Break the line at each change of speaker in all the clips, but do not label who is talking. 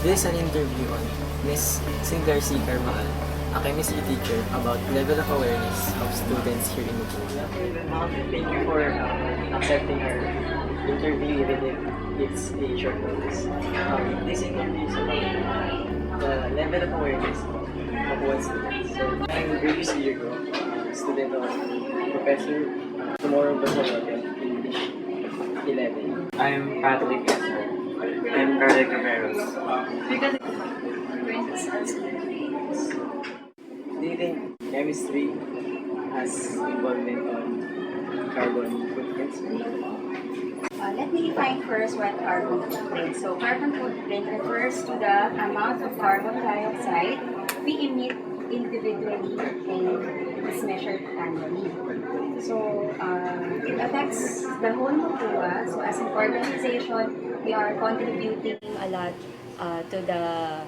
This is an interview on Ms. Professor Carvajal, a chemistry teacher, about level of awareness of students here in Mapua. Thank you for accepting our interview, even if it's a short notice. This interview is about the level of awareness of Mapuan students. So, I'm previously year student of Professor Carvajal, English 11.
I'm Patrick Esmer. I'm Carl Caveros.
Do you think chemistry has involvement on carbon footprints?
Let me define first what carbon footprint. So carbon footprint refers to the amount of carbon dioxide we emit individually and is measured annually. So it affects the whole Mapua. So as an organization, we are contributing a lot to the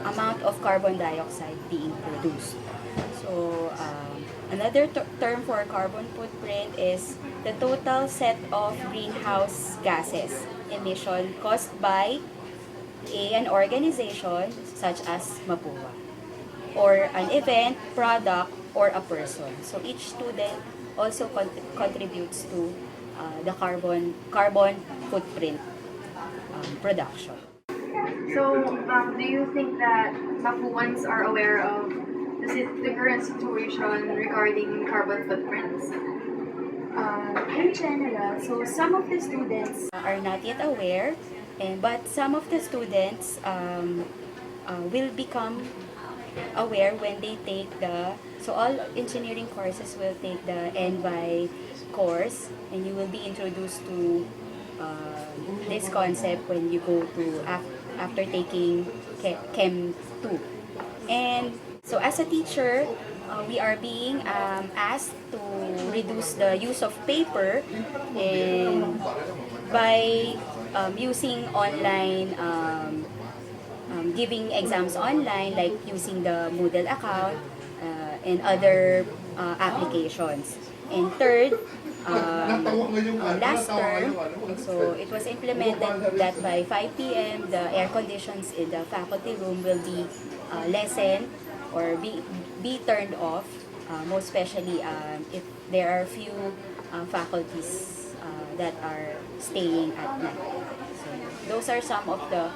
amount of carbon dioxide being produced. So another term for carbon footprint is the total set of greenhouse gases emission caused by an organization such as Mapua, or an event, product, or a person. So each student also contributes to the carbon footprint production.
So, do you think that Mapuans are aware of the current situation regarding carbon footprints?
In general, so some of the students are not yet aware, but some of the students will become aware when they take so all engineering courses will take the NVI course, and you will be introduced to this concept when you go to after taking Chem 2. And so as a teacher, we are being asked to reduce the use of paper, and by using online, giving exams online, like using the Moodle account and other applications. And third, last term, so it was implemented that by 5 p.m. the air conditions in the faculty room will be lessened or be turned off, most especially if there are few faculties that are staying at night. So those are some of the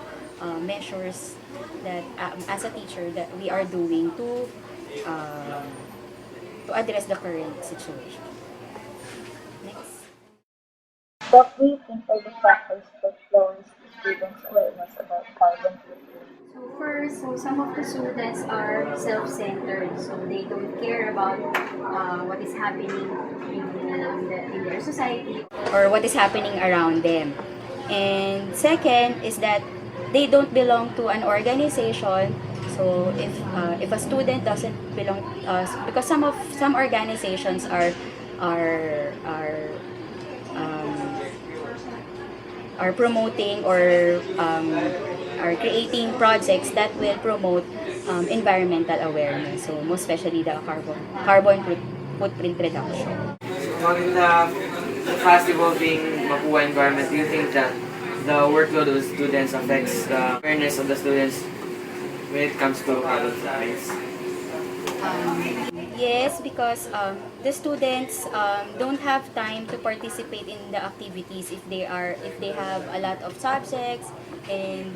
measures that as a teacher that we are doing to address the current situation. Next.
What do you think are the factors that lowers the students' awareness about carbon footprint?
So first, some of the students are self-centered, so they don't care about what is happening in their society or what is happening around them. And second is that they don't belong to an organization. So if a student doesn't belong, because some organizations are promoting or are creating projects that will promote environmental awareness. So most especially the carbon footprint reduction.
On the fast evolving Mapua environment, do you think that the workload of the students affects the awareness of the students when it comes to carbon footprints?
Yes, because the students don't have time to participate in the activities if they have a lot of subjects, and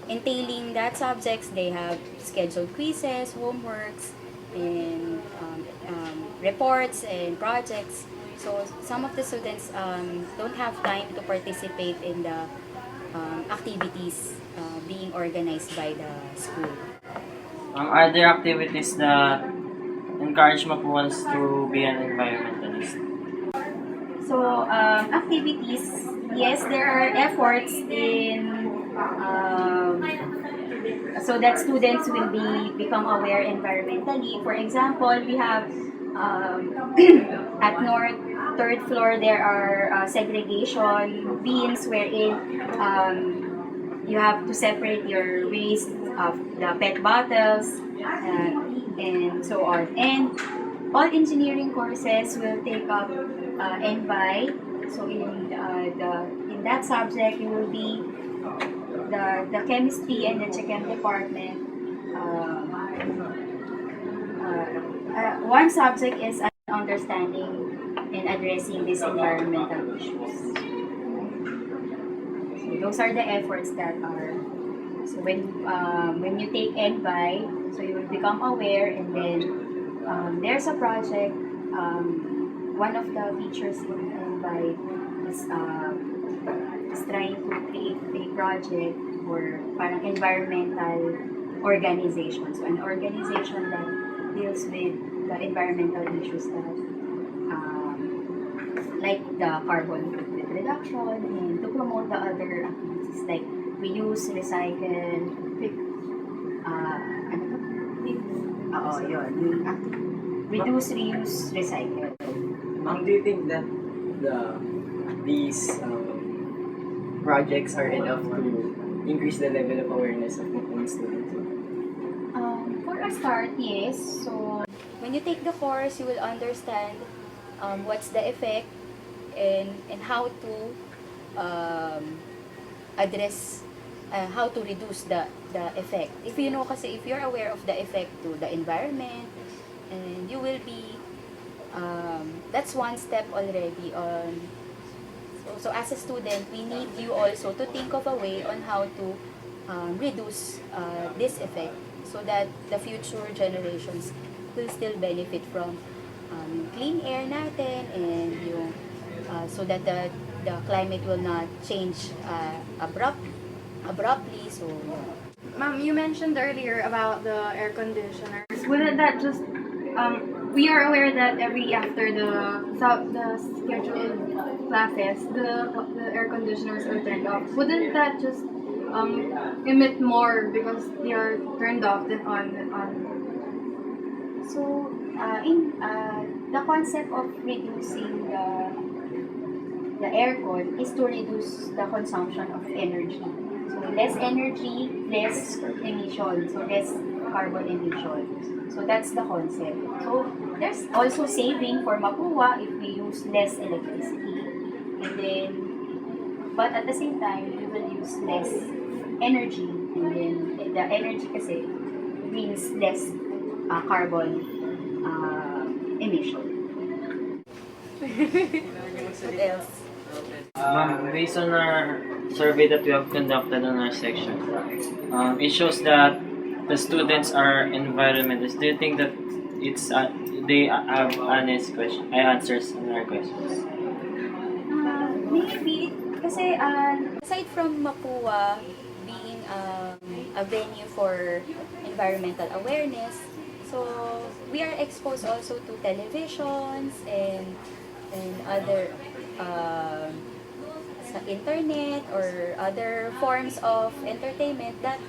entailing that subjects they have scheduled quizzes, homeworks, and reports and projects. So some of the students don't have time to participate in the activities being organized by the school.
Are there activities that encourage Mapuans to be an environmentalist?
So activities, yes, there are efforts in so that students will become aware environmentally. For example, we have at North third floor there are segregation bins wherein you have to separate your waste of the PET bottles and so on. And all engineering courses will take up NVI. So in in that subject, you will be the chemistry and the chem department. One subject is understanding and addressing these environmental issues. So those are the efforts that are. So when you take NBI, so you will become aware, and then there's a project. One of the features in NBI is trying to create a project for parang environmental organization. So an organization that deals with the environmental issues that like the carbon footprint reduction, and to promote the other activities like reuse, recycle, ano to? Yun. Reduce, reuse, recycle.
Ma'am, do you think that these projects are enough to increase the level of awareness of students?
For a start, yes. So, when you take the course, you will understand what's the effect and how to address, how to reduce the effect. If you know, kasi if you're aware of the effect to the environment, and you will be, that's one step already on. So as a student, we need you also to think of a way on how to reduce this effect so that the future generations will still benefit from clean air natin, and yung so that the climate will not change abruptly. So
Ma'am, you mentioned earlier about the air conditioners. Wouldn't that just we are aware that every after the scheduled classes, the air conditioners are turned off. Wouldn't that just emit more because they are turned off than on?
So, in the concept of reducing the aircon is to reduce the consumption of energy. So, less energy, less emission. So, less carbon emission. So, that's the concept. So, there's also saving for Mapua if we use less electricity. And then, but at the same time, we will use less energy. And then, the energy kasi means less carbon emission. What else?
Ma'am, based on our survey that we have conducted on our section, it shows that the students are environmentalists. Do you think that they have honest answers on our questions?
Maybe, kasi aside from Mapua being a venue for environmental awareness, so we are exposed also to televisions and other sa internet or other forms of entertainment that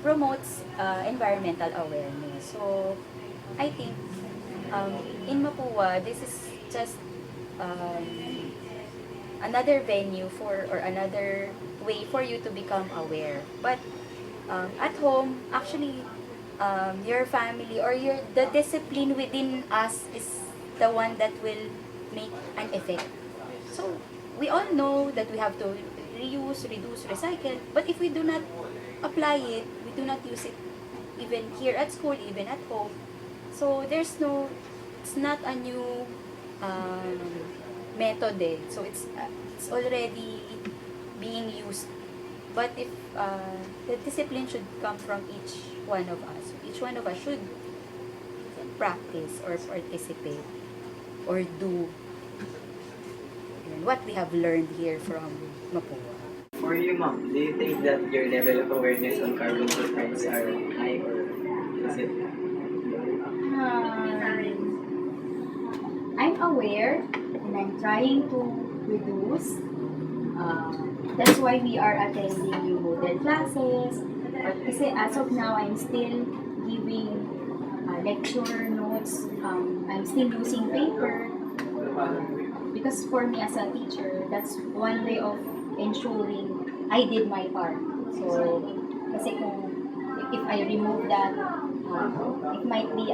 promotes environmental awareness. So I think in Mapua, this is just another venue for, or another way for you to become aware. But at home, actually, your family or the discipline within us is the one that will make an effect. So we all know that we have to reuse, reduce, recycle, but if we do not apply it, we do not use it even here at school, even at home. So it's not a new method eh. So it's already being used. But if the discipline should come from each one of us. Each one of us should practice or participate or do what we have learned here from Mapua.
For you, ma'am, do you think that your level of awareness on carbon footprints are high, or is it?
I'm aware and I'm trying to reduce. That's why we are attending new model classes. But kasi as of now, I'm still giving lecture notes. I'm still using paper. Because for me as a teacher, that's one way of ensuring I did my part. So, kasi if I remove that, it might be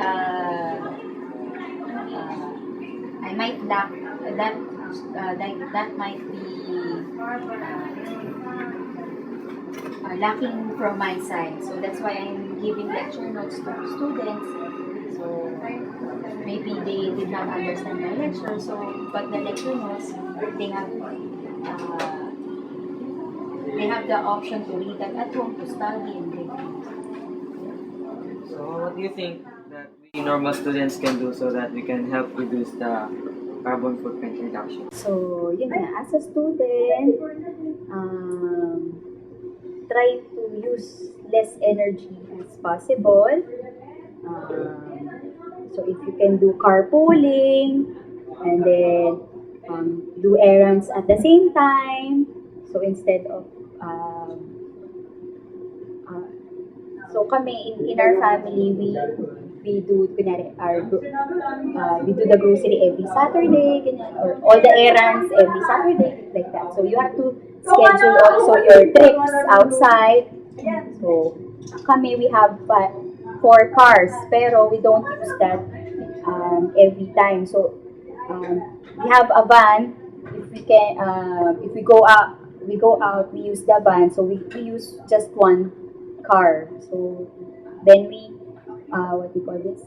I might lack that that might be lacking from my side. So that's why I'm giving lecture notes to students. So maybe they did not understand my lecture. So but the lecture notes, they have the option to read that at home, to study and review.
So what do you think that we normal students can do so that we can help reduce the carbon footprint reduction?
So, yun na, as a student, try to use less energy as possible. So if you can do carpooling and then do errands at the same time. So instead of uh, so kami in our family we do kunyari, we do the grocery every Saturday, ganyan, or all the errands every Saturday, like that. So you have to schedule also your trips outside. So kami we have 4 cars, pero we don't use that every time. So we have a van. If we can, if we go out, we use the van. So we use just one car. So then we, what do you call this?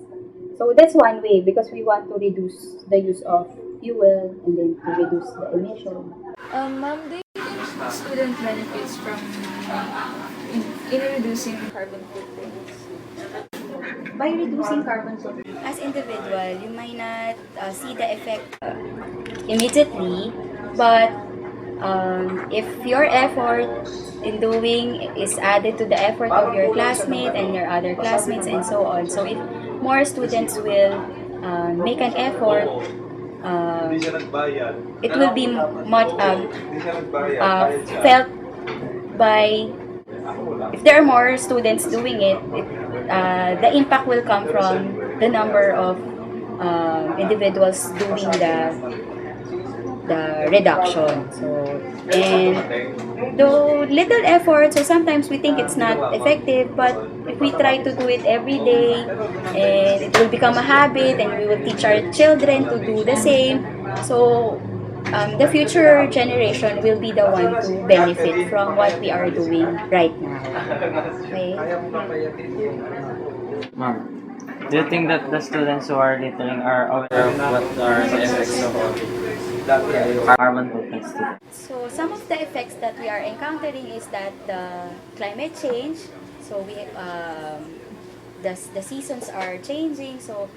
So that's one way because we want to reduce the use of fuel and then to reduce the emission.
Ma'am, do you think student benefits from in reducing carbon footprints?
By reducing carbon footprint, as individual, you might not see the effect immediately, but if your effort in doing is added to the effort of your classmate and your other classmates and so on, so if more students will make an effort, it will be much felt by, if there are more students doing it, the impact will come from the number of individuals doing the reduction. So, and though little effort, so sometimes we think it's not effective, but if we try to do it every day, and it will become a habit, and we will teach our children to do the same. So, the future generation will be the one to benefit from what we are doing right now. Okay?
Ma'am, do you think that the students who are littering are aware of what are the effects of carbon footprint students?
So some of the effects that we are encountering is that the climate change. So the seasons are changing. So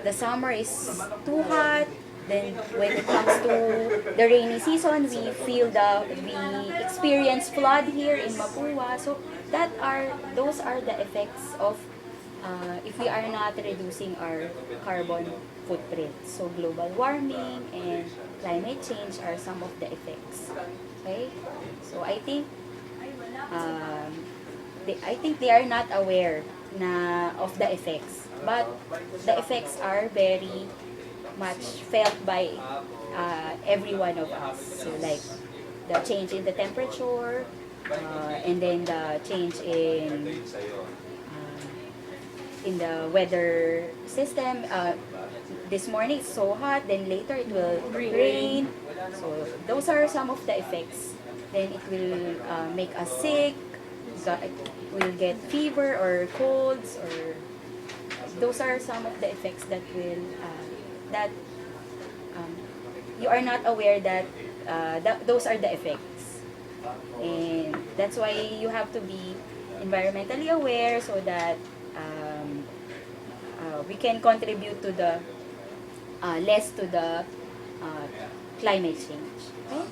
the summer is too hot. Then when it comes to the rainy season, we experience flood here in Mapua. So those are the effects of if we are not reducing our carbon footprint. So global warming and climate change are some of the effects. Okay, so I think they are not aware of the effects, but the effects are very much felt by every one of us. So like the change in the temperature, and then the change in the weather system. This morning it's so hot, then later it will rain. So those are some of the effects. Then it will make us sick. We'll get fever or colds, or those are some of the effects that will that you are not aware that those are the effects, and that's why you have to be environmentally aware so that we can contribute to the less to the climate change. Okay?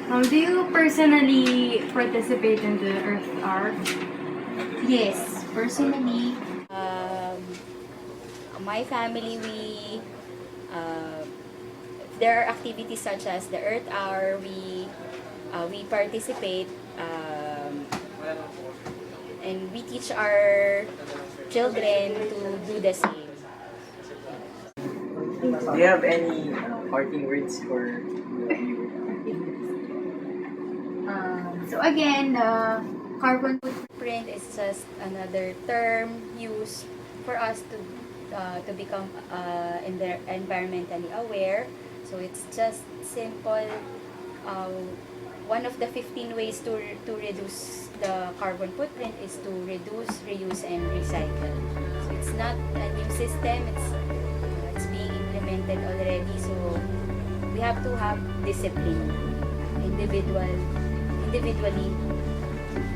Do you personally participate in the Earth Hour?
Yes, personally, my family, there are activities such as the Earth Hour. We participate, and we teach our children to do the same.
Do you have any parting words for the viewers?
So again, the carbon footprint is just another term used for us to become environmentally aware. So it's just simple. One of the 15 ways to reduce the carbon footprint is to reduce, reuse, and recycle. So it's not a new system. It's being implemented already. So we have to have discipline, individually.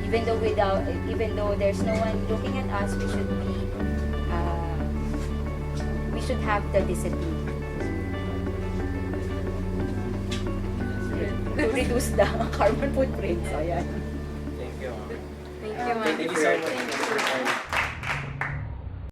Even though there's no one looking at us, we should have the discipline to reduce the carbon footprint. So, yeah.
Thank you.
Thank you, ma'am.
Thank you so much.